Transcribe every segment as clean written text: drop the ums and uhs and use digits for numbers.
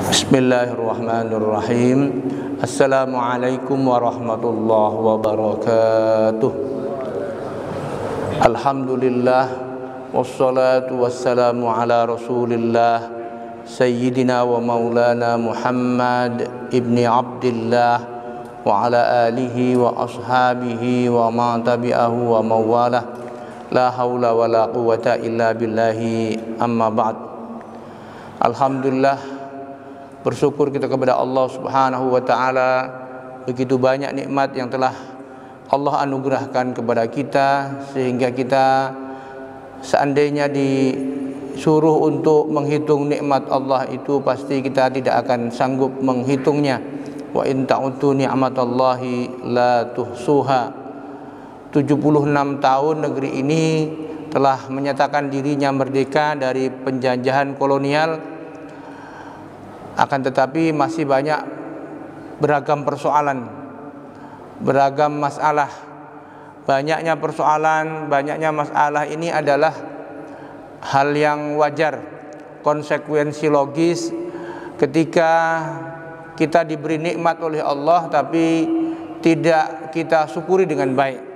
Bismillahirrahmanirrahim. Assalamualaikum warahmatullahi wabarakatuh. Alhamdulillah, wassalatu wassalamu ala rasulillah Sayyidina wa maulana Muhammad ibni Abdillah wa ala alihi wa ashabihi wa ma tabi'ahu wa mawalah. La hawla wa la quwata illa billahi, amma ba'd. Alhamdulillah, bersyukur kita kepada Allah Subhanahu wa ta'ala. Begitu banyak nikmat yang telah Allah anugerahkan kepada kita, sehingga kita seandainya disuruh untuk menghitung nikmat Allah itu, pasti kita tidak akan sanggup menghitungnya. Wa in ta'uddu ni'matallahi la tuhsuha. 76 tahun negeri ini telah menyatakan dirinya merdeka dari penjajahan kolonial. Akan tetapi masih banyak beragam persoalan, beragam masalah. Banyaknya persoalan, banyaknya masalah ini adalah hal yang wajar, konsekuensi logis ketika kita diberi nikmat oleh Allah tapi tidak kita syukuri dengan baik.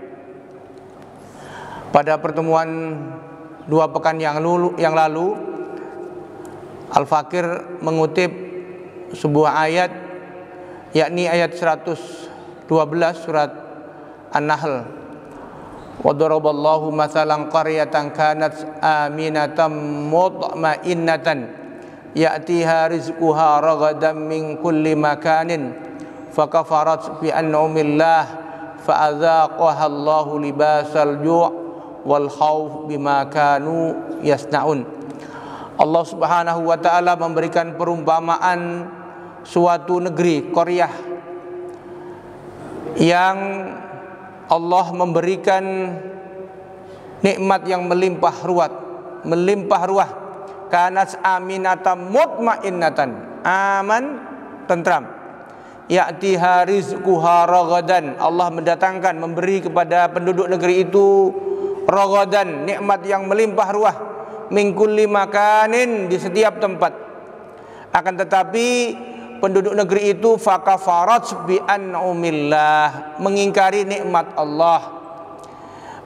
Pada pertemuan 2 pekan yang lalu, Al-Fakir mengutip sebuah ayat, yakni ayat 112 surat An-Nahl. Wa daraballahu mathalan qaryatan kanat aminatan mutma'innatan ya'tiha rizquha ragadan min kulli makanin fakafarat bi an'amillah fa'adzaqaha Allahu libasal ju' wal khauf bima kanu yasnaun. Allah Subhanahu wa ta'ala memberikan perumpamaan suatu negeri, Qaryah, yang Allah memberikan nikmat yang melimpah ruah. Kanat aminatan mutmainnatan, aman, tentram. Ya'tiha rizquha ragadan, Allah mendatangkan, memberi kepada penduduk negeri itu ragadan, nikmat yang melimpah ruah, min kulli makanin, di setiap tempat. Akan tetapi penduduk negeri itu fakafarat bi an'amillah, mengingkari nikmat Allah.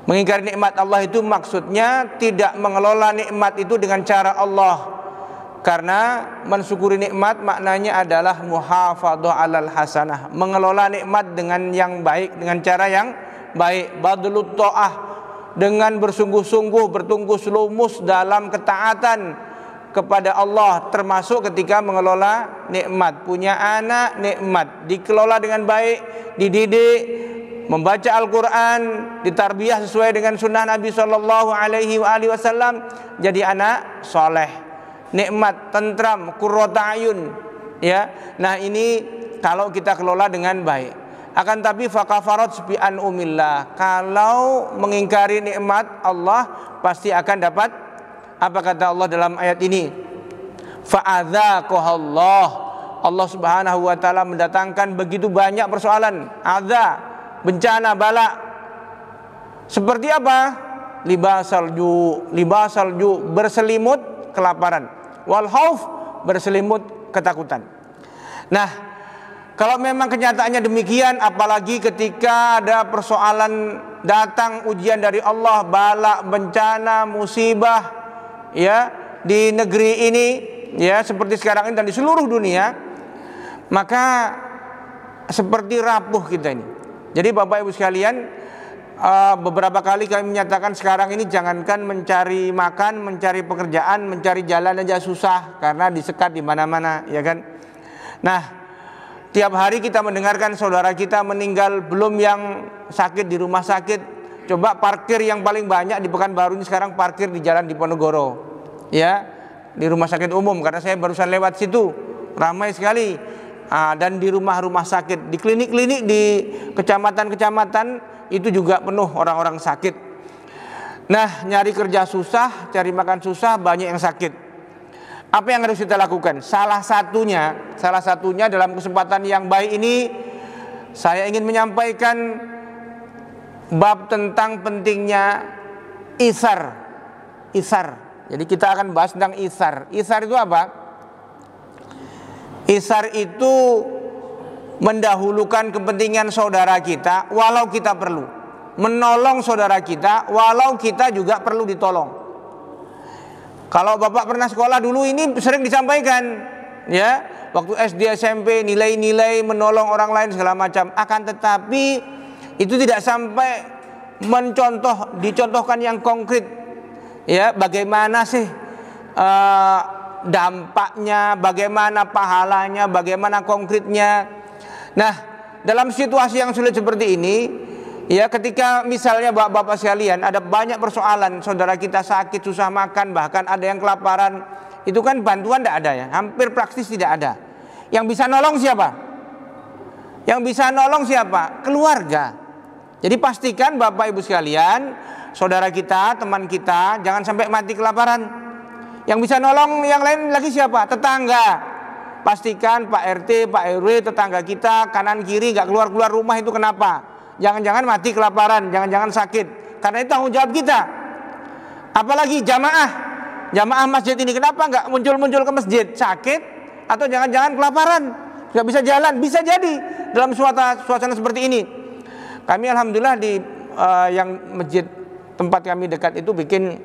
Mengingkari nikmat Allah itu maksudnya tidak mengelola nikmat itu dengan cara Allah. Karena mensyukuri nikmat maknanya adalah muhafadzah alal hasanah, mengelola nikmat dengan yang baik, dengan cara yang baik. Badlut ta'ah, dengan bersungguh-sungguh, bertungkus lumus dalam ketaatan kepada Allah, termasuk ketika mengelola nikmat. Punya anak, nikmat, dikelola dengan baik, dididik, membaca Al-Quran, ditarbiyah sesuai dengan sunnah Nabi SAW, jadi anak soleh, nikmat, tentram, qurrata ayun, ya. Nah, ini kalau kita kelola dengan baik. Akan tapi fakafarat bi an'amillah, kalau mengingkari nikmat Allah pasti akan dapat apa kata Allah dalam ayat ini? Fa'adzaqahallah, Allah Subhanahu wa ta'ala mendatangkan begitu banyak persoalan, adza, bencana, bala. Seperti apa? Libasal ju, berselimut kelaparan, wal khauf, berselimut ketakutan. Nah, kalau memang kenyataannya demikian, apalagi ketika ada persoalan, datang ujian dari Allah, bala, bencana, musibah, ya, di negeri ini, ya, seperti sekarang ini dan di seluruh dunia, maka seperti rapuh kita ini. Jadi Bapak Ibu sekalian, beberapa kali kami menyatakan sekarang ini jangankan mencari makan, mencari pekerjaan, mencari jalan aja susah karena disekat di mana-mana, ya kan? Nah, tiap hari kita mendengarkan saudara kita meninggal, belum yang sakit di rumah sakit. Coba parkir yang paling banyak di Pekanbaru ini sekarang parkir di Jalan Diponegoro, ya, di rumah sakit umum, karena saya barusan lewat situ, ramai sekali. Dan di rumah-rumah sakit, di klinik-klinik, di kecamatan-kecamatan itu juga penuh orang-orang sakit. Nah, nyari kerja susah, cari makan susah, banyak yang sakit. Apa yang harus kita lakukan? Salah satunya dalam kesempatan yang baik ini, saya ingin menyampaikan bab tentang pentingnya isar. Jadi kita akan bahas tentang isar. Isar itu apa? Isar itu mendahulukan kepentingan saudara kita walau kita perlu, menolong saudara kita walau kita juga perlu ditolong. Kalau Bapak pernah sekolah dulu ini sering disampaikan, ya, waktu SD SMP nilai-nilai menolong orang lain segala macam. Akan tetapi itu tidak sampai dicontohkan yang konkret, ya, bagaimana sih dampaknya, bagaimana pahalanya, bagaimana konkretnya. Nah, dalam situasi yang sulit seperti ini, ya, ketika misalnya bapak-bapak sekalian ada banyak persoalan, saudara kita sakit, susah makan, bahkan ada yang kelaparan, itu kan bantuan tidak ada, ya, hampir praktis tidak ada. Yang bisa nolong siapa? Yang bisa nolong siapa? Keluarga. Jadi pastikan Bapak Ibu sekalian, saudara kita, teman kita jangan sampai mati kelaparan. Yang bisa nolong yang lain lagi siapa? Tetangga. Pastikan Pak RT, Pak RW, tetangga kita kanan kiri nggak keluar rumah itu kenapa? Jangan-jangan mati kelaparan, jangan-jangan sakit. Karena itu tanggung jawab kita. Apalagi jamaah masjid ini kenapa nggak muncul ke masjid? Sakit atau jangan-jangan kelaparan, nggak bisa jalan? Bisa jadi dalam suasana seperti ini. Kami alhamdulillah di yang masjid tempat kami dekat itu bikin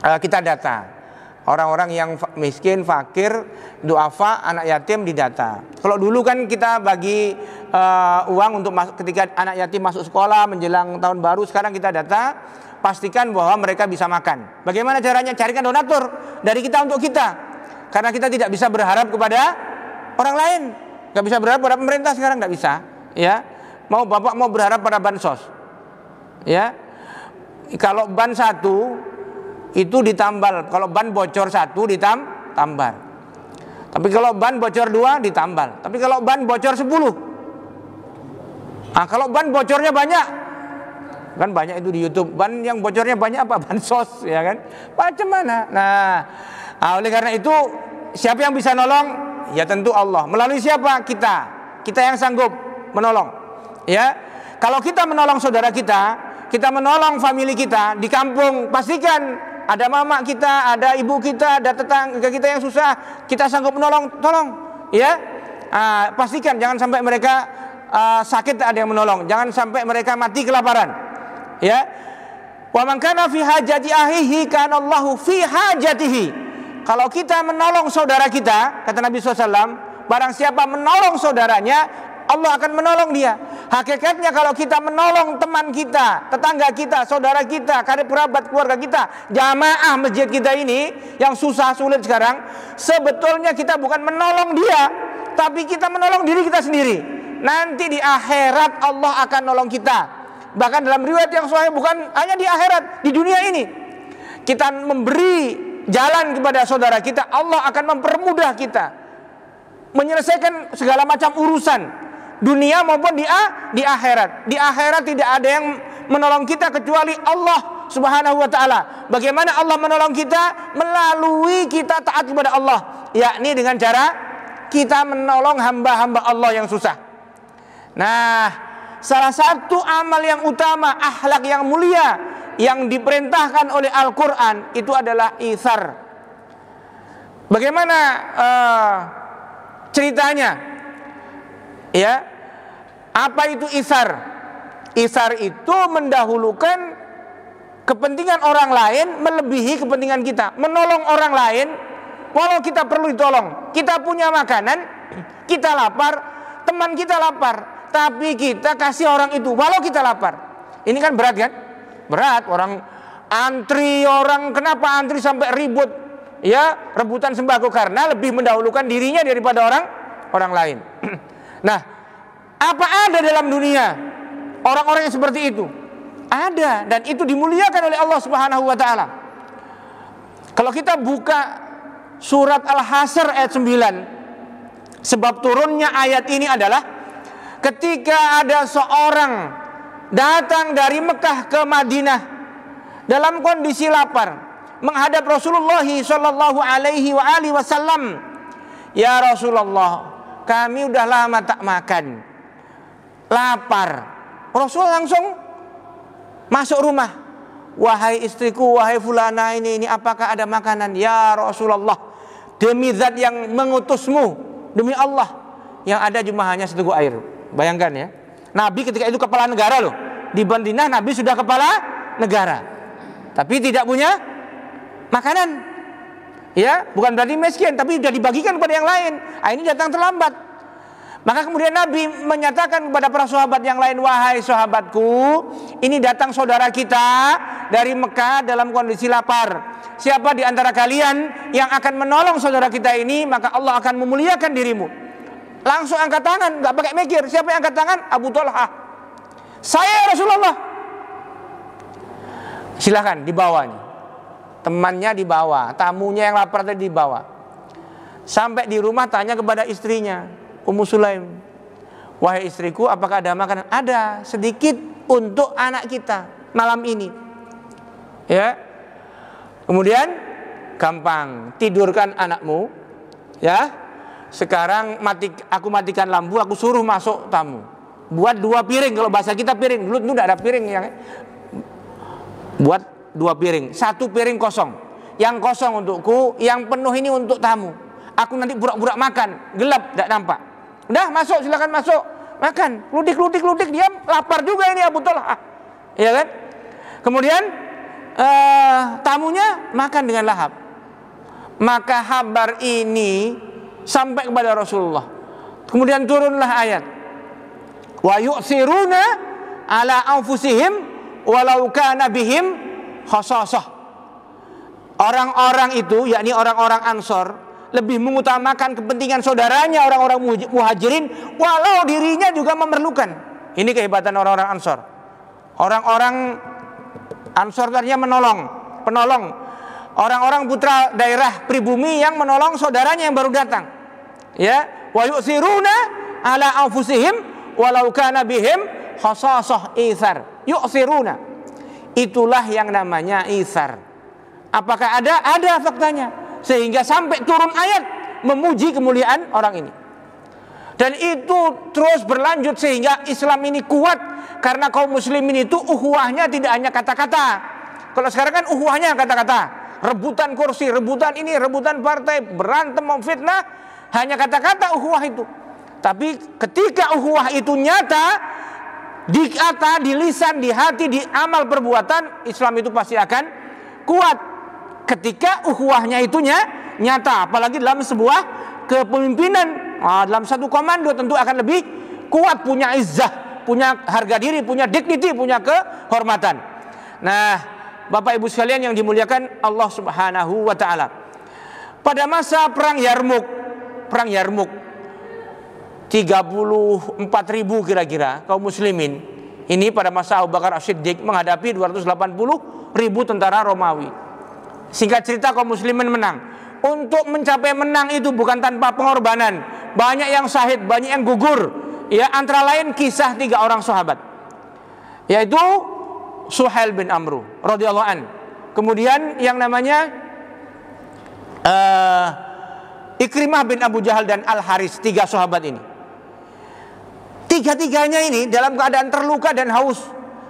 kita data orang-orang yang miskin, fakir, duafa, anak yatim didata. Kalau dulu kan kita bagi uang untuk ketika anak yatim masuk sekolah menjelang tahun baru, sekarang kita data, pastikan bahwa mereka bisa makan. Bagaimana caranya? Carikan donatur dari kita untuk kita. Karena kita tidak bisa berharap kepada orang lain, nggak bisa berharap pada pemerintah sekarang, nggak bisa. Ya, Bapak mau berharap pada bansos. Ya, kalau ban 1 itu ditambal, kalau ban bocor 1 ditambal. Tapi kalau ban bocor 2 ditambal. Tapi kalau ban bocor 10. Nah, kalau ban bocornya banyak, kan banyak itu di YouTube. Ban yang bocornya banyak apa? Bansos, ya kan? Macam mana? Nah, oleh karena itu siapa yang bisa nolong? Ya tentu Allah. Melalui siapa? Kita yang sanggup menolong. Ya, kalau kita menolong saudara kita menolong famili kita di kampung, pastikan ada mama kita, ada ibu kita, ada tetangga kita yang susah, kita sanggup menolong, tolong, ya. Pastikan jangan sampai mereka sakit, tak ada yang menolong, jangan sampai mereka mati kelaparan, ya. Wa man kana fi hajati ahihi kana Allahu fi hajatihi. Kalau kita menolong saudara kita, kata Nabi SAW, barang siapa menolong saudaranya, Allah akan menolong dia. Hakikatnya kalau kita menolong teman kita, tetangga kita, saudara kita, karib kerabat keluarga kita, jamaah masjid kita ini yang susah sulit sekarang, sebetulnya kita bukan menolong dia, tapi kita menolong diri kita sendiri. Nanti di akhirat Allah akan nolong kita. Bahkan dalam riwayat yang sahih, bukan hanya di akhirat, di dunia ini kita memberi jalan kepada saudara kita, Allah akan mempermudah kita menyelesaikan segala macam urusan dunia maupun di akhirat. Di akhirat tidak ada yang menolong kita kecuali Allah Subhanahu wa taala. Bagaimana Allah menolong kita? Melalui kita taat kepada Allah, yakni dengan cara kita menolong hamba-hamba Allah yang susah. Nah, salah satu amal yang utama, akhlak yang mulia yang diperintahkan oleh Al-Qur'an itu adalah itsar. Bagaimana ceritanya? Ya, apa itu itsar? Itsar itu mendahulukan kepentingan orang lain melebihi kepentingan kita. Menolong orang lain walau kita perlu ditolong. Kita punya makanan, kita lapar, teman kita lapar, tapi kita kasih orang itu walau kita lapar. Ini kan berat kan? Berat. Orang antri, kenapa antri sampai ribut, ya, rebutan sembako karena lebih mendahulukan dirinya daripada orang lain. Nah, apa ada dalam dunia orang-orang yang seperti itu? Ada, dan itu dimuliakan oleh Allah Subhanahu wa taala. Kalau kita buka surat Al-Hasyr ayat 9, sebab turunnya ayat ini adalah ketika ada seorang datang dari Mekah ke Madinah dalam kondisi lapar, menghadap Rasulullah sallallahu alaihi wasallam. Ya Rasulullah, kami udah lama tak makan, lapar. Rasul langsung masuk rumah. Wahai istriku, wahai fulana ini apakah ada makanan? Ya Rasulullah, demi zat yang mengutusmu, demi Allah, yang ada cuma hanya seteguk air. Bayangkan ya, Nabi ketika itu kepala negara loh. Di Madinah Nabi sudah kepala negara, tapi tidak punya makanan. Ya, bukan berarti miskin, tapi sudah dibagikan kepada yang lain. Ini datang terlambat. Maka kemudian Nabi menyatakan kepada para sahabat yang lain, wahai sahabatku, ini datang saudara kita dari Mekah dalam kondisi lapar. Siapa di antara kalian yang akan menolong saudara kita ini, maka Allah akan memuliakan dirimu. Langsung angkat tangan, nggak pakai mikir. Siapa yang angkat tangan? Abu Talha. Saya Rasulullah. Silakan dibawa nih. Temannya dibawa, tamunya yang lapar tadi dibawa. Sampai di rumah tanya kepada istrinya, Ummu Sulaim, wahai istriku, apakah ada makanan? Ada, sedikit untuk anak kita malam ini. Ya. Kemudian gampang, tidurkan anakmu. Ya. Sekarang aku matikan lampu, aku suruh masuk tamu. Buat 2 piring, kalau bahasa kita piring. Dulu itu tidak ada piring yang. Buat 2 piring, 1 piring kosong. Yang kosong untukku, yang penuh ini untuk tamu. Aku nanti burak-burak makan, gelap, tidak nampak. Udah masuk, silakan masuk, makan. Ludik, dia lapar juga ini Abu Talha. Ya kan? Kemudian tamunya makan dengan lahap. Maka kabar ini sampai kepada Rasulullah. Kemudian turunlah ayat, wa yu'thiruna ala anfusihim walau kana bihim khasasah. Orang-orang itu, yakni orang-orang Ansor, lebih mengutamakan kepentingan saudaranya orang-orang Muhajirin walau dirinya juga memerlukan. Ini kehebatan orang-orang Ansor. Orang-orang Ansor tadinya penolong. Orang-orang putra daerah pribumi yang menolong saudaranya yang baru datang. Ya, wa yu'thiruna ala anfusihim walau kana bihim khasasah, itsar. Yu'thiruna. Itulah yang namanya itsar. Apakah ada? Ada faktanya. Sehingga sampai turun ayat memuji kemuliaan orang ini. Dan itu terus berlanjut sehingga Islam ini kuat karena kaum muslimin itu ukhuwahnya tidak hanya kata-kata. Kalau sekarang kan ukhuwahnya kata-kata, rebutan kursi, rebutan ini, rebutan partai, berantem, memfitnah, hanya kata-kata ukhuwah itu. Tapi ketika ukhuwah itu nyata di kata, di lisan, di hati, di amal perbuatan, Islam itu pasti akan kuat. Ketika ukhuwahnya itu nyata, apalagi dalam sebuah kepemimpinan, dalam satu komando tentu akan lebih kuat, punya izzah, punya harga diri, punya dignity, punya kehormatan. Nah, Bapak Ibu sekalian yang dimuliakan Allah Subhanahu wa taala. Pada masa perang Yarmuk 34.000 kira-kira kaum muslimin ini pada masa Abu Bakar As-Siddiq menghadapi 280.000 tentara Romawi. Singkat cerita kaum muslimin menang. Untuk mencapai menang itu bukan tanpa pengorbanan. Banyak yang syahid, banyak yang gugur. Ya, antara lain kisah 3 orang sahabat. Yaitu Suhail bin Amru radhiyallahu an. Kemudian yang namanya Ikrimah bin Abu Jahal dan Al-Haris, 3 sahabat ini. 3-tiganya ini dalam keadaan terluka dan haus.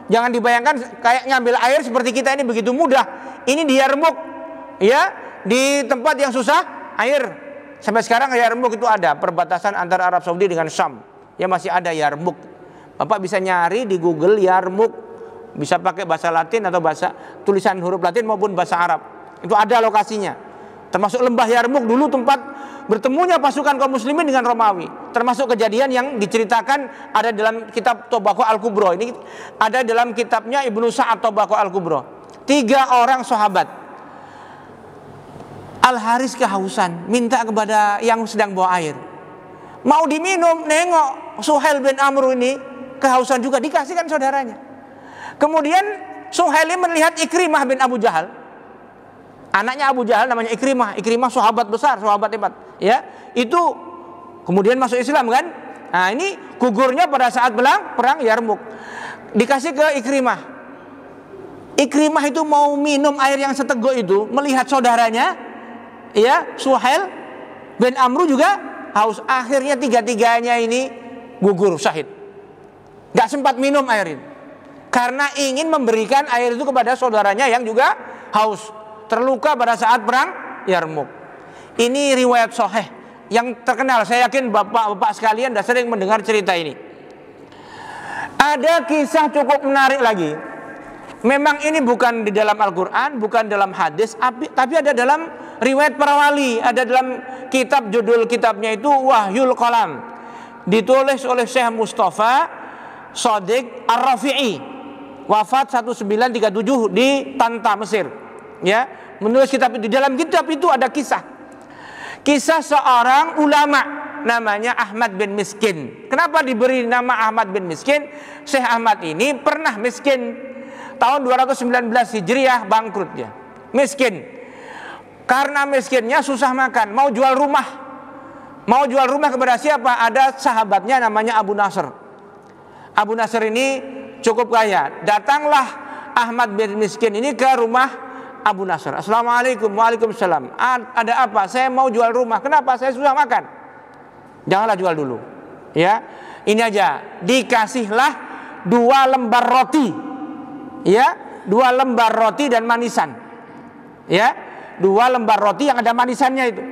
Jangan dibayangkan kayak ngambil air seperti kita ini begitu mudah. Ini di Yarmuk, ya, di tempat yang susah air. Sampai sekarang Yarmuk itu ada perbatasan antara Arab Saudi dengan Syam. Ya masih ada Yarmuk. Bapak bisa nyari di Google Yarmuk, bisa pakai bahasa Latin atau bahasa tulisan huruf Latin maupun bahasa Arab. Itu ada lokasinya. Termasuk lembah Yarmuk dulu tempat bertemunya pasukan kaum muslimin dengan Romawi. Termasuk kejadian yang diceritakan ada dalam kitab Tobaqo Al-Kubro. Ini ada dalam kitabnya Ibnu Sa'ad Tobaqo Al-Kubro. 3 orang sahabat. Al-Haris kehausan, minta kepada yang sedang bawa air. Mau diminum, nengok Suhail bin Amr ini kehausan juga, dikasihkan saudaranya. Kemudian Suhail ini melihat Ikrimah bin Abu Jahal. Anaknya Abu Jahal namanya Ikrimah. Ikrimah sahabat besar, sahabat hebat. Ya, itu kemudian masuk Islam kan? Nah, ini gugurnya pada saat perang Yarmuk. Dikasih ke Ikrimah. Ikrimah itu mau minum air yang seteguk itu, melihat saudaranya, ya, Suhail bin Amru juga haus. Akhirnya 3-tiganya ini gugur syahid. Gak sempat minum air itu. Karena ingin memberikan air itu kepada saudaranya yang juga haus, terluka pada saat perang Yarmuk. Ini riwayat sahih yang terkenal. Saya yakin bapak-bapak sekalian sudah sering mendengar cerita ini. Ada kisah cukup menarik lagi. Memang ini bukan di dalam Al-Quran, bukan dalam hadis, tapi ada dalam riwayat para wali. Ada dalam kitab, judul kitabnya itu Wahyul Qalam, ditulis oleh Syekh Mustafa Shadiq Ar-Rafi'i, wafat 1937 di Tanta, Mesir. Ya, menulis kitab itu. Di dalam kitab itu ada kisah seorang ulama namanya Ahmad bin Miskin. Kenapa diberi nama Ahmad bin Miskin? Syekh Ahmad ini pernah miskin. Tahun 219 Hijriah bangkrut dia. Miskin. Karena miskinnya susah makan, mau jual rumah. Mau jual rumah kepada siapa? Ada sahabatnya namanya Abu Nasr. Abu Nasr ini cukup kaya. Datanglah Ahmad bin Miskin ini ke rumah Abu Nasr. Assalamualaikum. Waalaikumsalam. Ada apa? Saya mau jual rumah. Kenapa? Saya susah makan. Janganlah jual dulu. Ya, ini aja. Dikasihlah 2 lembar roti. Ya, 2 lembar roti dan manisan. Ya, 2 lembar roti yang ada manisannya itu.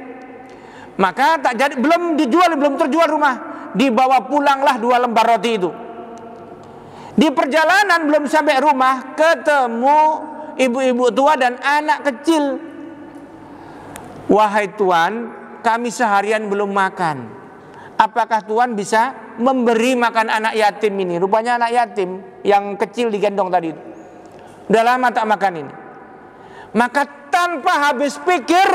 Maka tak jadi, belum terjual rumah. Dibawa pulanglah 2 lembar roti itu. Di perjalanan belum sampai rumah, ketemu ibu-ibu tua dan anak kecil. Wahai Tuan, kami seharian belum makan. Apakah Tuan bisa memberi makan anak yatim ini? Rupanya anak yatim yang kecil digendong tadi itu. Udah lama tak makan ini. Maka tanpa habis pikir,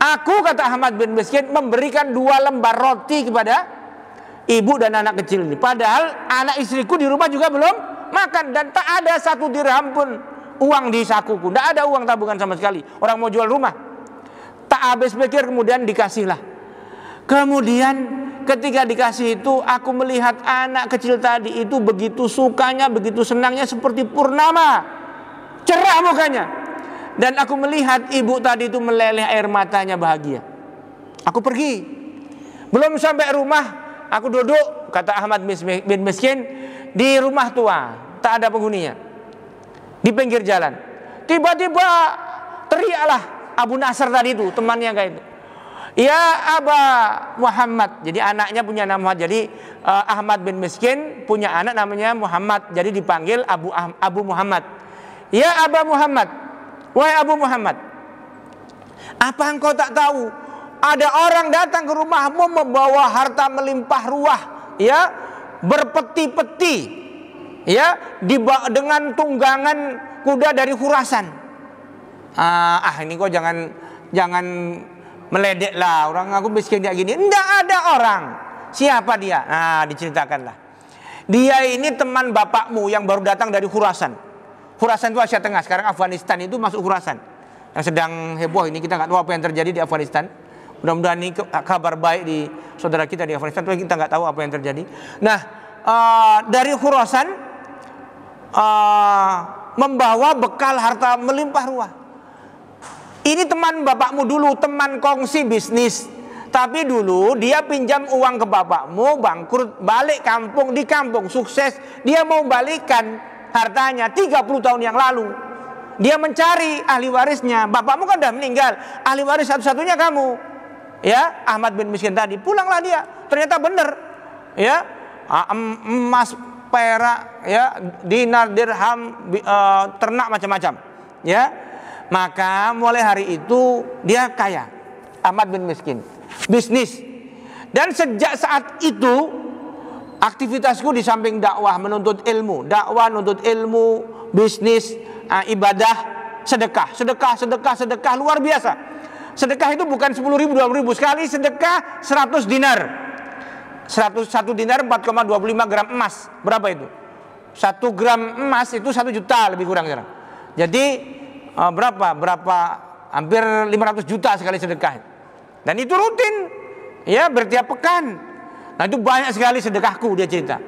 aku, kata Ahmad bin Miskin, memberikan 2 lembar roti kepada ibu dan anak kecil ini. Padahal anak istriku di rumah juga belum makan. Dan tak ada 1 dirham pun uang di sakuku. Tidak ada uang tabungan sama sekali. Orang mau jual rumah. Tak habis pikir kemudian dikasihlah. Kemudian ketika dikasih itu, aku melihat anak kecil tadi itu begitu sukanya, begitu senangnya, seperti purnama, cerah mukanya. Dan aku melihat ibu tadi itu meleleh air matanya bahagia. Aku pergi. Belum sampai rumah, aku duduk, kata Ahmad bin Miskin, di rumah tua, tak ada penghuninya, di pinggir jalan. Tiba-tiba teriaklah Abu Nasr tadi itu, temannya kayak itu. Ya Aba Muhammad. Jadi anaknya punya nama Muhammad. Jadi Ahmad bin Miskin punya anak namanya Muhammad. Jadi dipanggil Abu Muhammad. Ya Aba Muhammad. Wahai Abu Muhammad, apa engkau tak tahu? Ada orang datang ke rumahmu membawa harta melimpah ruah, ya, berpeti-peti, ya, dengan tunggangan kuda dari Khurasan. Ini kok jangan meledek lah, orang aku miskin kayak gini. Enggak ada orang. Siapa dia? Nah, diceritakanlah. Dia ini teman bapakmu yang baru datang dari Khurasan. Khurasan itu Asia Tengah. Sekarang Afghanistan itu masuk Khurasan. Yang sedang heboh ini, kita nggak tahu apa yang terjadi di Afghanistan. Mudah-mudahan ini kabar baik di saudara kita di Afghanistan. Tapi kita nggak tahu apa yang terjadi. Nah, dari Khurasan membawa bekal harta melimpah ruah. Ini teman bapakmu dulu, teman kongsi bisnis. Tapi dulu dia pinjam uang ke bapakmu, bangkrut, balik kampung, di kampung sukses. Dia mau balikan hartanya 30 tahun yang lalu. Dia mencari ahli warisnya. Bapakmu kan udah meninggal, ahli waris satu-satunya kamu. Ya, Ahmad bin Miskin tadi. Pulanglah dia. Ternyata benar. Ya, emas, perak, ya, dinar, dirham, ternak macam-macam. Ya. Maka mulai hari itu dia kaya, Ahmad bin Miskin, bisnis. Dan sejak saat itu aktivitasku di samping dakwah, menuntut ilmu, bisnis, ibadah, sedekah luar biasa. Sedekah itu bukan 10.000, 20.000 sekali sedekah 100 dinar. 1 dinar 4,25 gram emas. Berapa itu? 1 gram emas itu 1 juta lebih kurang sekarang. Jadi berapa hampir 500 juta sekali sedekah. Dan itu rutin, ya, bertiap pekan. Nah, itu banyak sekali sedekahku, dia cerita.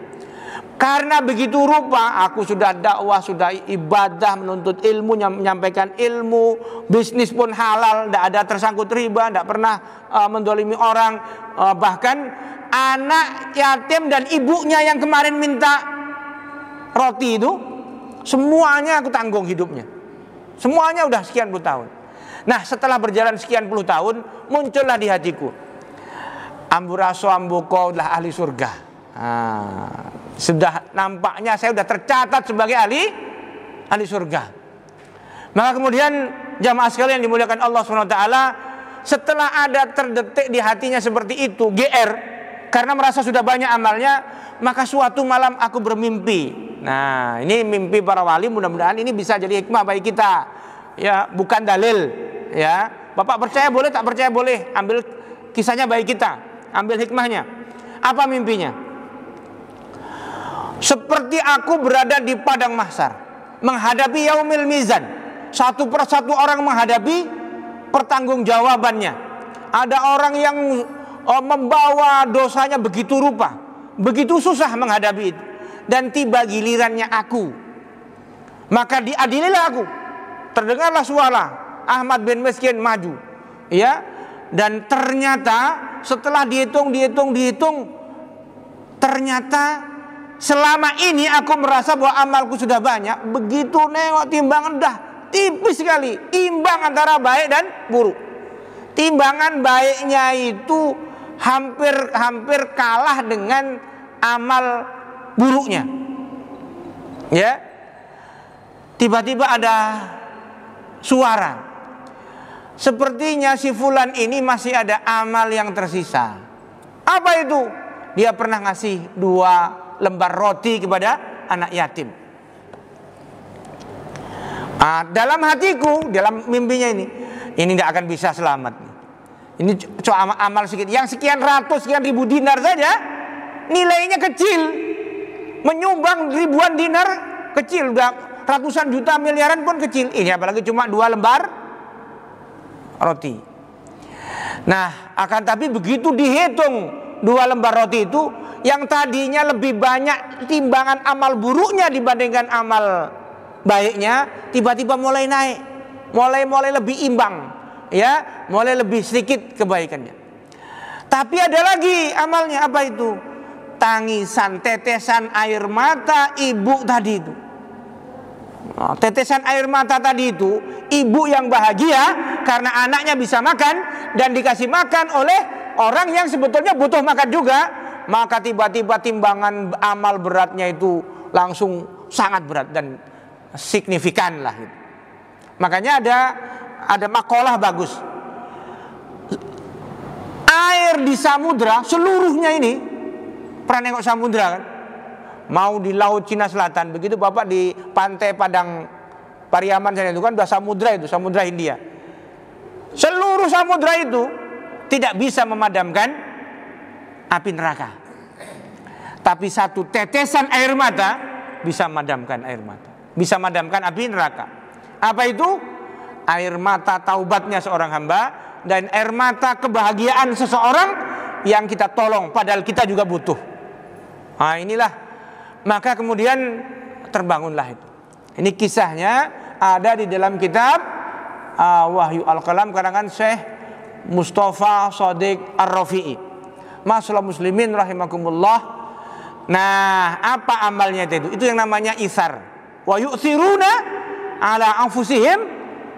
Karena begitu rupa aku sudah dakwah, sudah ibadah, menuntut ilmu, menyampaikan ilmu, bisnis pun halal, tidak ada tersangkut riba, tidak pernah mendolimi orang. Bahkan anak yatim dan ibunya yang kemarin minta roti itu, semuanya aku tanggung hidupnya. Semuanya udah sekian puluh tahun. Nah, setelah berjalan sekian puluh tahun, muncullah di hatiku, Amburaso ambuko adalah ahli surga. Sudah nampaknya saya sudah tercatat sebagai ahli surga. Maka kemudian jamaah sekalian dimuliakan Allah SWT, setelah ada terdetik di hatinya seperti itu, GR, karena merasa sudah banyak amalnya, maka suatu malam aku bermimpi. Nah, ini mimpi para wali, mudah-mudahan ini bisa jadi hikmah bagi kita. Ya, bukan dalil. Ya, Bapak percaya boleh, tak percaya boleh. Ambil kisahnya bagi kita, ambil hikmahnya. Apa mimpinya? Seperti aku berada di padang mahsyar, menghadapi yaumil mizan. Satu persatu orang menghadapi pertanggungjawabannya. Ada orang yang membawa dosanya begitu rupa, begitu susah menghadapi itu. Dan tiba gilirannya aku, maka diadililah aku. Terdengarlah suara Ahmad bin Miskin maju, ya. Dan ternyata setelah dihitung, ternyata selama ini aku merasa bahwa amalku sudah banyak. Begitu nengok timbangan dah tipis sekali, imbang antara baik dan buruk. Timbangan baiknya itu hampir kalah dengan amal buruknya. Ya. Tiba-tiba ada suara, sepertinya si fulan ini masih ada amal yang tersisa. Apa itu? Dia pernah ngasih 2 lembar roti kepada anak yatim. Dalam hatiku, dalam mimpinya ini tidak akan bisa selamat. Ini cuma amal sedikit, yang sekian ratus, sekian ribu dinar saja nilainya kecil. Menyumbang ribuan dinar kecil, udah ratusan juta miliaran pun kecil. Ini apalagi cuma 2 lembar roti. Nah, akan tapi begitu dihitung 2 lembar roti itu, yang tadinya lebih banyak timbangan amal buruknya dibandingkan amal baiknya, tiba-tiba mulai naik, mulai lebih imbang, ya, mulai lebih sedikit kebaikannya. Tapi ada lagi amalnya, apa itu? Tangisan, tetesan air mata ibu tadi itu. Tetesan air mata tadi itu, ibu yang bahagia karena anaknya bisa makan dan dikasih makan oleh orang yang sebetulnya butuh makan juga. Maka tiba-tiba timbangan amal beratnya itu langsung sangat berat dan signifikan lah. Makanya ada makalah bagus. Air di samudra seluruhnya ini, pernah nengok samudra kan? Mau di laut Cina Selatan, begitu Bapak di pantai Padang Pariaman sana itu kan udah samudra itu, samudra Hindia. Seluruh samudra itu tidak bisa memadamkan api neraka. Tapi satu tetesan air mata bisa memadamkan air mata. Bisa memadamkan api neraka. Apa itu? Air mata taubatnya seorang hamba dan air mata kebahagiaan seseorang yang kita tolong padahal kita juga butuh. Nah, inilah. Maka kemudian terbangunlah itu. Ini kisahnya ada di dalam kitab Wahyu Al-Kalam karangan Syekh Mustafa Shadiq Ar-Rafi'i. Masalah muslimin rahimakumullah. Nah, apa amalnya itu? Itu yang namanya itsar. Wa yu'thiruna ala anfusihim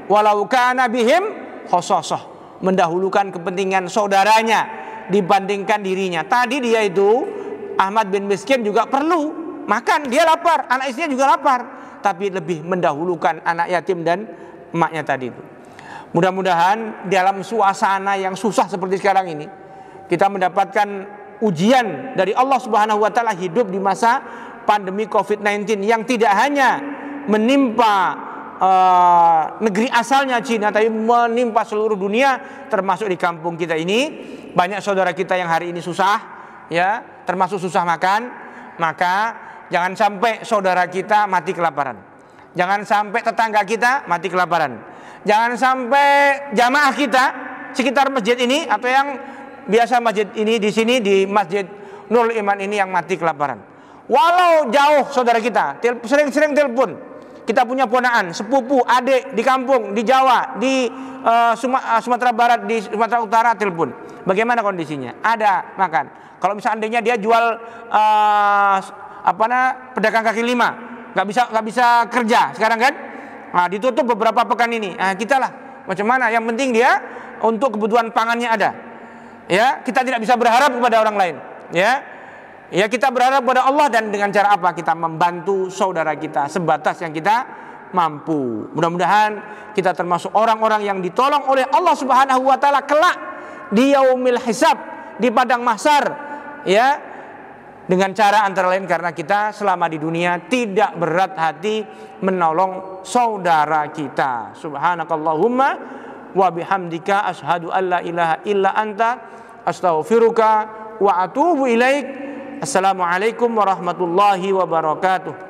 walau kana bihim khassasah. Mendahulukan kepentingan saudaranya dibandingkan dirinya. Tadi dia itu Ahmad bin Miskin juga perlu makan, dia lapar, anak istrinya juga lapar, tapi lebih mendahulukan anak yatim dan emaknya tadi itu. Mudah-mudahan dalam suasana yang susah seperti sekarang ini, kita mendapatkan ujian dari Allah Subhanahu wa taala hidup di masa pandemi Covid-19 yang tidak hanya menimpa negeri asalnya Cina, tapi menimpa seluruh dunia, termasuk di kampung kita ini. Banyak saudara kita yang hari ini susah, ya, termasuk susah makan. Maka jangan sampai saudara kita mati kelaparan. Jangan sampai tetangga kita mati kelaparan. Jangan sampai jamaah kita sekitar masjid ini atau yang biasa masjid ini di sini di Masjid Nurul Iman ini yang mati kelaparan. Walau jauh saudara kita, sering-sering telepon. Kita punya ponakan, sepupu, adik di kampung, di Jawa, di Sumatera Barat, di Sumatera Utara, telepon. Bagaimana kondisinya? Ada makan. Kalau misalnya dia jual pedagang kaki lima, nggak bisa kerja sekarang kan? Nah, ditutup beberapa pekan ini. Nah, kita lah macam mana? Yang penting dia untuk kebutuhan pangannya ada. ya, kita tidak bisa berharap kepada orang lain, ya. Ya, kita berharap kepada Allah, dan dengan cara apa? Kita membantu saudara kita sebatas yang kita mampu. Mudah-mudahan kita termasuk orang-orang yang ditolong oleh Allah Subhanahu wa taala kelak di yaumil hisab, di padang mahsyar, ya. Dengan cara antara lain karena kita selama di dunia tidak berat hati menolong saudara kita. Subhanakallahumma wa bihamdika asyhadu an la ilaha illa anta astaghfiruka wa atubu ilaik. Assalamualaikum warahmatullahi wabarakatuh.